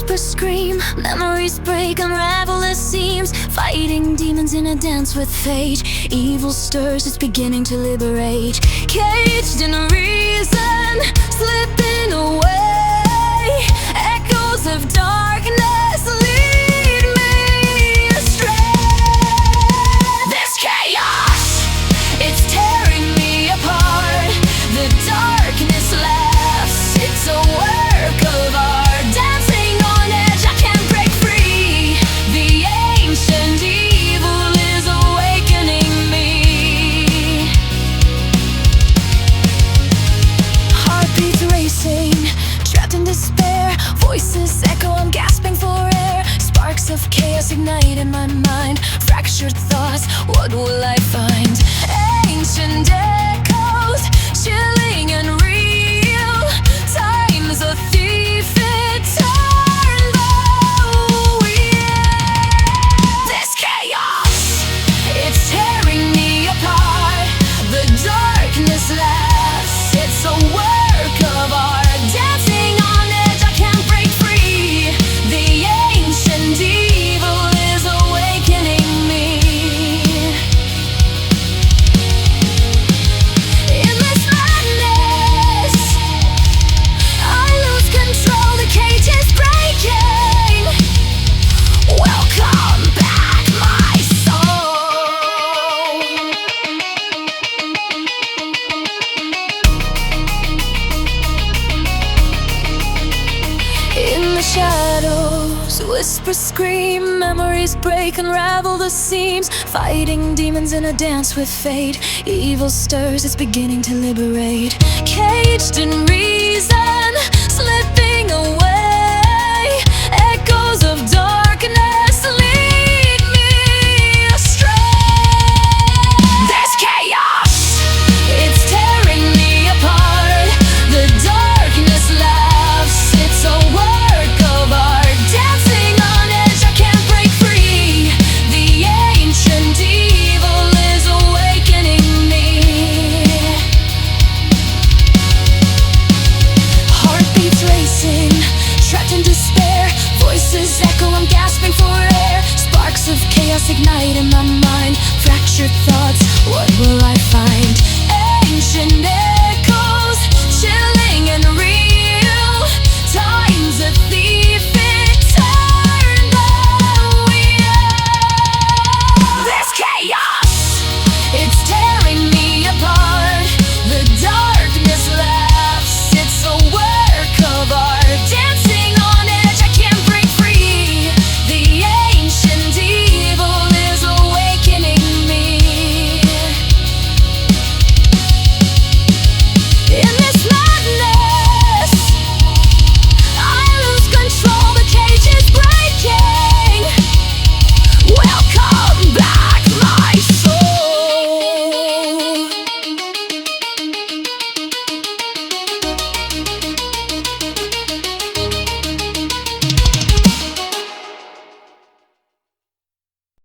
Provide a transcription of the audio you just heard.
whisper, scream, memories break, unravel the seams. Fighting demons in a dance with fate. Evil stirs, it's beginning to liberate. Caged in reason, slipping away. Echoes of darkness lead me astray. This chaos, it's tearing me apart. The darkness laughs, it's a work of art. Dancing on edge, I can't break free. The ancient evil is awakening me. Heartbeats racing, trapped in despair. Voices echo, I'm gasping for air. Sparks of chaos ignite in my mind. Fractured thoughts, what will I find? Ancient echoes, chilling and real. Time's a thief, it turned the wheel. This chaos, it's tearing me apart. The darkness laughs, it's a work of art. Dancing on edge, I can't break free. The ancient evil is awakening me. In this madness, I lose control, the cage is breaking. Welcome back, my soul. In the shadows, whisper, scream, memories break, unravel the seams. Fighting demons in a dance with fate. Evil stirs, it's beginning to liberate. Caged in reason, slipping away. Echoes of darkness lead me astray. There's chaos, it's tearing me apart. The darkness laughs, it's a work of art. Dancing on edge, I can't break free. The ancient evil is awakening me. Heartbeats racing, trapped in despair. Voices echo, I'm gasping for air. Sparks of chaos ignite in my mind. Fractured thoughts, what will I find? Ancient